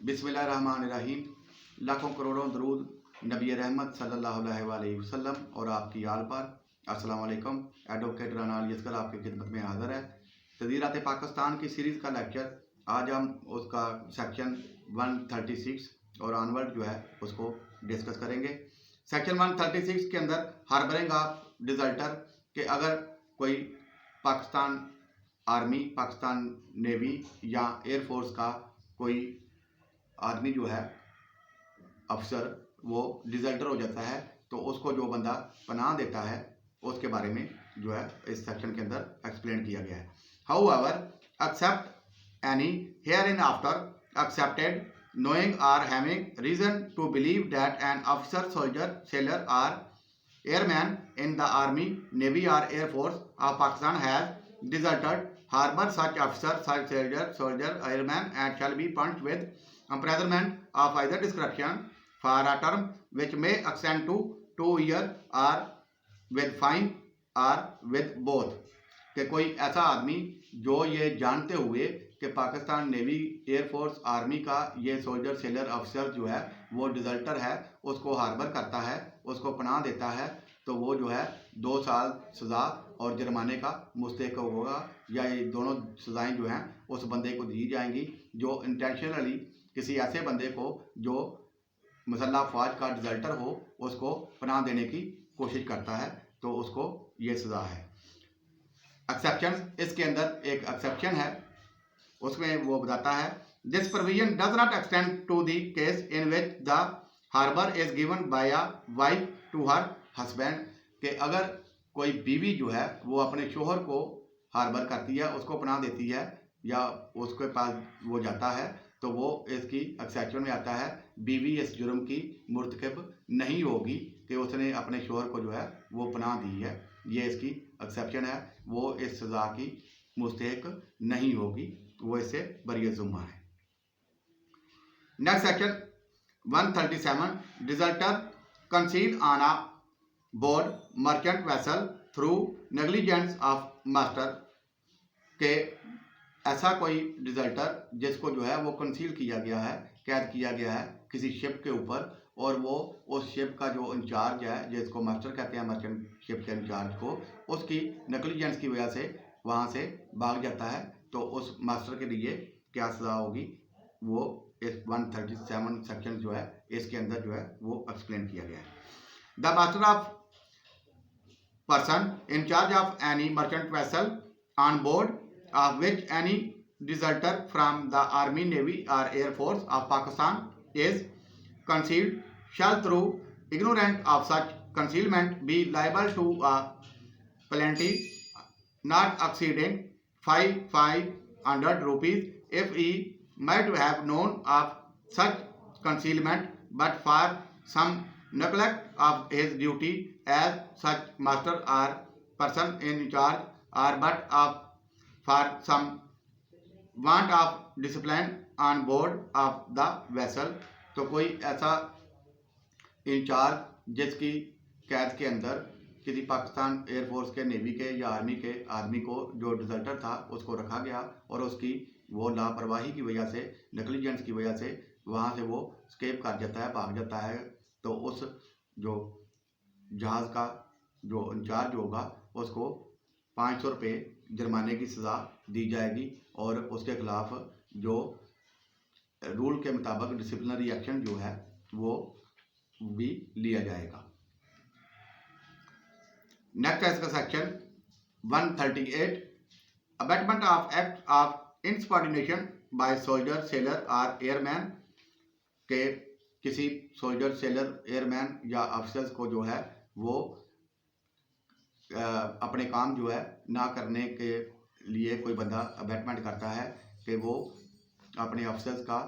बिस्मिल्लाहिर्रहमानिर्रहीम। लाखों करोड़ों दरूद नबी रहमत सल्लल्लाहु अलैहि वसल्लम और आपकी आल पर। अस्सलाम वालेकुम। एडवोकेट राना अली असगर आपकी खिदमत में हाज़िर है। तज़ीरात पाकिस्तान की सीरीज़ का लेक्चर आज हम उसका सेक्शन 136 और ऑनवर्ड जो है उसको डिस्कस करेंगे। सेक्शन 136 के अंदर हार्बरिंग ऑफ डिज़ल्टर के अगर कोई पाकिस्तान आर्मी, पाकिस्तान नेवी या एयरफोर्स का कोई आदमी जो है अफसर वो डिज़ल्टर हो जाता है तो उसको जो बंदा पनाह देता है उसके बारे में जो है इस सेक्शन के अंदर एक्सप्लेन किया गया है। However except any heir in after accepted knowing or having reason to believe that an officer, soldier, sailor or airman in the army, navy or air force of Pakistan has deserted, harbor such officer, such soldier, airman and shall be punished with imprisonment of either description for a term which may extend to 2 years or with fine or with both। कि कोई ऐसा आदमी जो ये जानते हुए कि Pakistan navy, air force, army का ये सोल्जर, सेलर, अफसर जो है वो डिज़ल्टर है, उसको हार्बर करता है, उसको पनाह देता है तो वो जो है 2 साल सज़ा और जुर्माने का मुस्तहिक होगा, या ये दोनों सज़ाएँ जो हैं उस बंदे को दी जाएंगी जो इंटेंशनली किसी ऐसे बंदे को जो मुसल्लह फ़ौज का डिज़ल्टर हो उसको पनाह देने की कोशिश करता है तो उसको ये सज़ा है। एक्सेप्शन, इसके अंदर एक एक्सेप्शन है, उसमें वो बताता है this provision does not extend to the case in which the harbour is given by a wife to her husband. कि अगर कोई बीवी जो है वो अपने शोहर को हार्बर करती है, उसको पनाह देती है या उसके पास वो जाता है तो वो इसकी एक्सेप्शन में आता है। बीवी इस जुर्म की मुर्तकब नहीं होगी कि उसने अपने शोहर को जो है वो पनाह दी है, ये इसकी एक्सेप्शन है, वो इस सज़ा की मुस्तहिक नहीं होगी, वो इससे बरी ज़ुम्मा है। Next section 137 deserter conceal on aboard merchant vessel through negligence of master. के ऐसा कोई डिज़ल्टर जिसको जो है वो कंसील किया गया है, कैद किया गया है किसी शिप के ऊपर, और वो उस शिप का जो इंचार्ज है जिसको मास्टर कहते हैं, मर्चेंट शिप के इंचार्ज को, उसकी नेग्लिजेंस की वजह से वहाँ से भाग जाता है तो उस मास्टर के लिए क्या सज़ा होगी वो इस 137 सेक्शन जो है इसके अंदर जो है वो एक्सप्लेन किया गया है। The master of person in charge of any merchant vessel on board of which any deserter from the army, navy or air force of Pakistan is concealed shall through ignorance of such concealment be liable to a penalty not exceeding 500 rupees if he might have known of such concealment but for some neglect of his duty as such master or person in charge or but of for some want of discipline on board of the vessel। तो कोई ऐसा in charge जिसकी कैद के अंदर किसी Pakistan air force के, navy के या आर्मी के आदमी को जो डिज़ल्टर था उसको रखा गया और उसकी वो लापरवाही की वजह से, नेग्लिजेंस की वजह से वहाँ से वो स्केप कर जाता है, भाग जाता है, तो उस जो जहाज़ का जो इंचार्ज होगा उसको 500 रुपये जुर्माने की सज़ा दी जाएगी और उसके खिलाफ जो रूल के मुताबिक डिसिप्लिनरी एक्शन जो है वो भी लिया जाएगा। नेक्स्ट है इसका section 138 abetment of act of insubordination by soldier, sailor और एयरमैन। के किसी सोल्जर, सेलर, एयरमैन या अफसर्स को जो है वो अपने काम जो है ना करने के लिए कोई बंदा अबेटमेंट करता है कि वो अपने अफसर्स का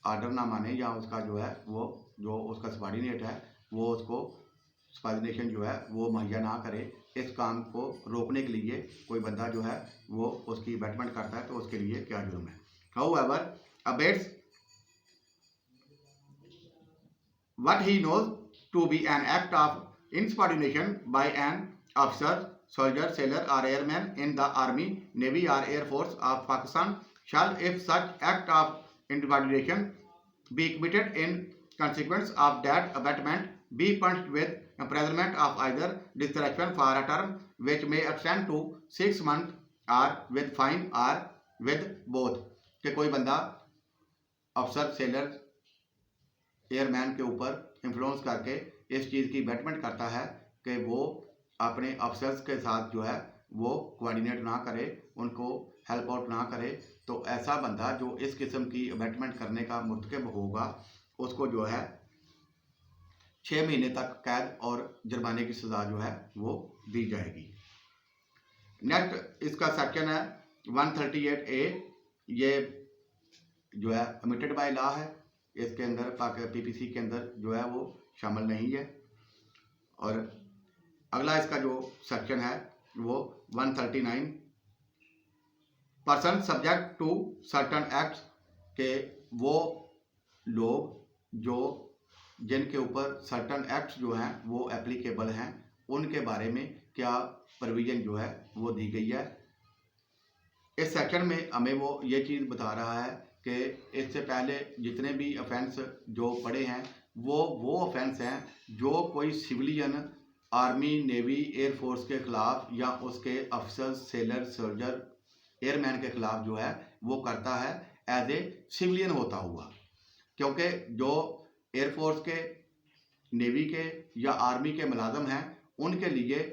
आर्डर ना माने या उसका जो है वो जो उसका सबॉर्डिनेट है वो उसको सबॉर्डिनेशन जो है वो मुहैया ना करे, इस काम को रोकने के लिए कोई बंदा जो है वो उसकी अबेटमेंट करता है तो उसके लिए क्या जुर्म है। However abets what he knows to be an act of insubordination by an officer, soldier, sailor or airman in the army, navy or air force of Pakistan shall, if such act of insubordination be committed in consequence of that abatement, be punished with imprisonment of either discretion for a term which may extend to 6 months or with fine or with both। कि कोई बंदा अफसर, seller, airman के ऊपर influence करके इस चीज़ की betterment करता है कि वो अपने अफसर्स के साथ जो है वो कोऑर्डिनेट ना करे, उनको हेल्प आउट ना करे, तो ऐसा बंदा जो इस किस्म की बेटरमेंट करने का मुर्तकब होगा उसको जो है 6 महीने तक कैद और जुर्माने की सज़ा जो है वो दी जाएगी। नेक्स्ट इसका सेक्शन है 138A। ये जो है अमिटेड बाय लॉ है, इसके अंदर PPC के अंदर जो है वो शामिल नहीं है। और अगला इसका जो सेक्शन है वो 139 person subject to certain acts, के वो लोग जो जिनके ऊपर सर्टन एक्ट्स जो हैं वो एप्लीकेबल हैं, उनके बारे में क्या प्रोविजन जो है वो दी गई है। इस सेक्शन में हमें वो ये चीज़ बता रहा है कि इससे पहले जितने भी ऑफेंस जो पड़े हैं वो ऑफेंस हैं जो कोई सिविलियन आर्मी, नेवी, एयरफोर्स के ख़िलाफ़ या उसके अफसर, सेलर, सोल्जर, एयरमैन के ख़िलाफ़ जो है वो करता है एज ए सिविलियन होता हुआ। क्योंकि जो एयरफोर्स के, नेवी के या आर्मी के मुलाजम हैं उनके लिए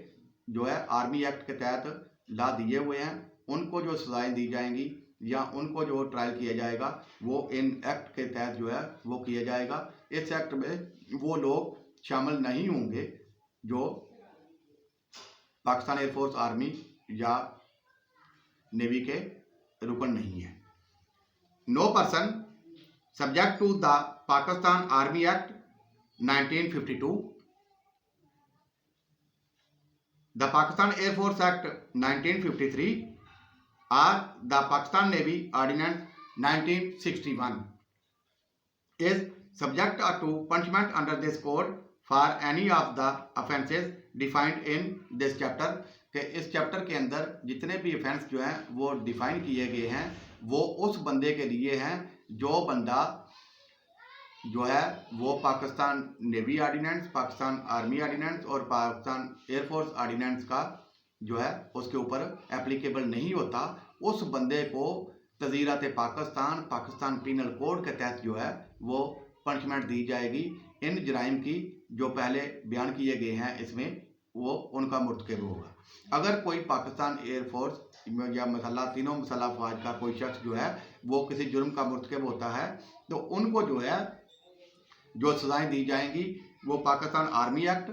जो है आर्मी एक्ट के तहत ला दिए हुए हैं, उनको जो सज़ाएँ दी जाएंगी या उनको जो ट्रायल किया जाएगा वो इन एक्ट के तहत जो है वो किया जाएगा। इस एक्ट में वो लोग शामिल नहीं होंगे जो पाकिस्तान एयरफोर्स, आर्मी या नेवी के रुकन नहीं है। No person subject to the Pakistan army act 1952, the Pakistan air force act 1953 or the Pakistan Navy Ordinance 1961 is subject to punishment under this code for any of the offences defined in this chapter। कि इस chapter के अंदर जितने भी offence जो हैं वो define किए गए हैं वो उस बंदे के लिए हैं जो बंदा जो है वो Pakistan navy ordinance, Pakistan army ordinance और पाकिस्तान एयरफोर्स ऑर्डिनेंस का जो है उसके ऊपर एप्लीकेबल नहीं होता। उस बंदे को तज़ीरात पाकिस्तान, पाकिस्तान पीनल कोड के तहत जो है वो पनिशमेंट दी जाएगी। इन जराइम की जो पहले बयान किए गए हैं इसमें वो उनका मुर्तकब होगा। अगर कोई पाकिस्तान एयरफोर्स या मसल्ला, तीनों मसल्ला अफवाज का कोई शख्स जो है वो किसी जुर्म का मुर्तकब होता है तो उनको जो है जो सज़ाएँ दी जाएंगी वो Pakistan army act,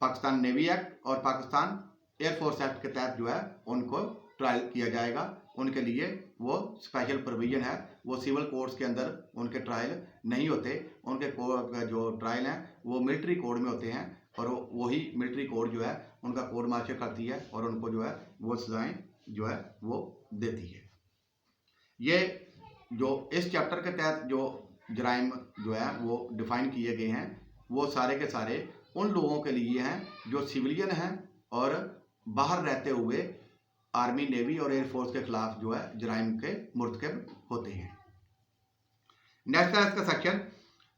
Pakistan navy act और पाकिस्तान एयरफोर्स एक्ट के तहत जो है उनको ट्रायल किया जाएगा। उनके लिए वो स्पेशल प्रोविज़न है, वो सिविल कोर्ट्स के अंदर उनके ट्रायल नहीं होते। उनके जो ट्रायल हैं वो मिलिट्री कोड में होते हैं और वही मिलिट्री कोड जो है उनका कोड मार्शल करती है और उनको जो है वो सज़ाएँ जो है वो देती है। ये जो इस चैप्टर के तहत जो जराइम जो है वो डिफ़ाइन किए गए हैं वो सारे के सारे उन लोगों के लिए हैं जो सिविलियन हैं और बाहर रहते हुए आर्मी, नेवी और एयरफोर्स के खिलाफ जो है जराइम के मुर्तकब होते हैं। नेक्स्ट है इसका section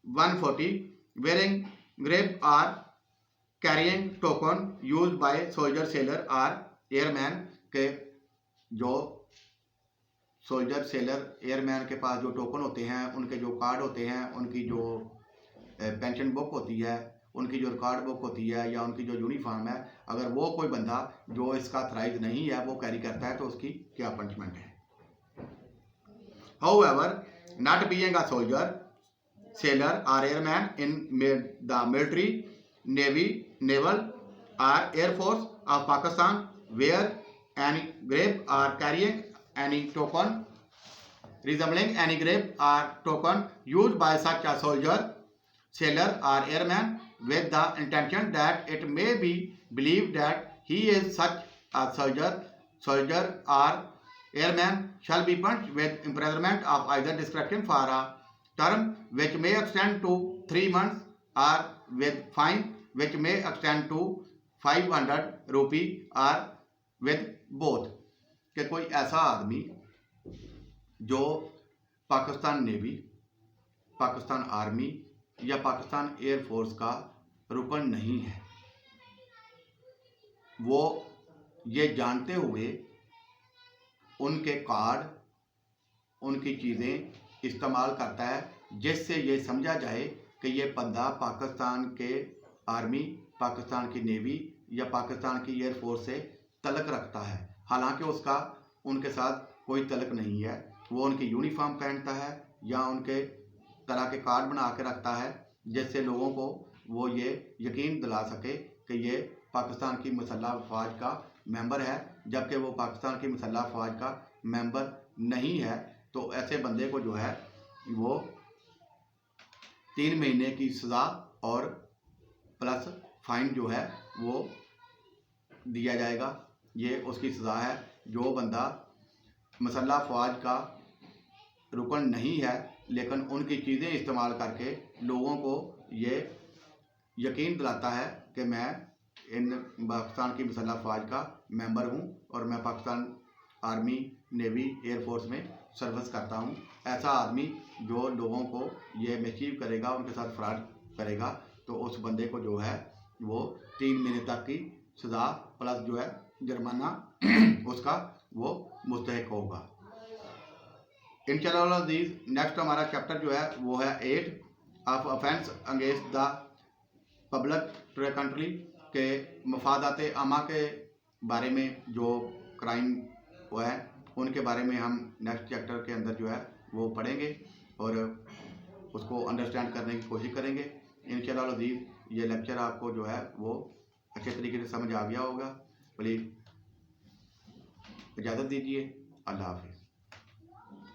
140 wearing grape or carrying token use by soldier, sailor or airman, के जो सोल्जर, सेलर, एयरमैन के पास जो टोकन होते हैं, उनके जो कार्ड होते हैं, उनकी जो पेंशन बुक होती है, उनकी जो रिकॉर्ड बुक होती है या उनकी जो यूनिफॉर्म है, अगर वो कोई बंदा जो इसका थराइज नहीं है वो कैरी करता है तो उसकी क्या पनिशमेंट है। However not being a soldier, sailor और airman in the military, navy, naval और air force of Pakistan wear any garb और carrying any token resembling any grape or token used by such a soldier, sailor or airman with the intention that it may be believed that he is such a soldier or airman shall be punished with imprisonment of either discretion for a term which may extend to 3 months or with fine which may extend to 500 rupee or with both। कि कोई ऐसा आदमी जो Pakistan navy, Pakistan army या Pakistan air force का रुकन नहीं है। वो ये जानते हुए उनके कार्ड, उनकी चीज़ें इस्तेमाल करता है जिससे ये समझा जाए कि ये बंदा पाकिस्तान के आर्मी, पाकिस्तान की नेवी या पाकिस्तान की एयरफोर्स से तल्लुक़ रखता है। हालांकि उसका उनके साथ कोई तल्लुक़ नहीं है। वो उनकी यूनिफॉर्म पहनता है या उनके तरह के कार्ड बना के रखता है जिससे लोगों को वो ये यकीन दिला सके कि ये पाकिस्तान की मुसल्लह अफवाज का मेंबर है, जबकि वो पाकिस्तान की मुसल्लह अफवाज का मेंबर नहीं है। तो ऐसे बंदे को जो है वो 3 महीने की सज़ा और प्लस फाइन जो है वो दिया जाएगा। ये उसकी सज़ा है। जो बंदा मुसल्लह अफवाज का रुकन नहीं है लेकिन उनकी चीज़ें इस्तेमाल करके लोगों को ये यकीन दिलाता है कि मैं इन पाकिस्तान की मुसल्लह अफवाज का मेंबर हूँ और मैं पाकिस्तान आर्मी, नेवी, एयरफोर्स में सर्विस करता हूँ। ऐसा आदमी जो लोगों को ये मिसचीव करेगा, उनके साथ फ्रॉड करेगा, तो उस बंदे को जो है वो 3 महीने तक की सज़ा प्लस जो है जुर्माना उसका वो मुस्तहिक होगा। इंशाअल्लाह नेक्स्ट हमारा चैप्टर जो है वो है 8 of offence against the public country के मफादात आमा के बारे में जो क्राइम वो है उनके बारे में हम नेक्स्ट चैप्टर के अंदर जो है वो पढ़ेंगे और उसको अंडरस्टैंड करने की कोशिश करेंगे। इंशाअल्लाह ये लेक्चर आपको जो है वो अच्छे तरीके से समझ आ गया होगा। प्लीज़ इजाज़त दीजिए। अल्लाह हाफ़िज़।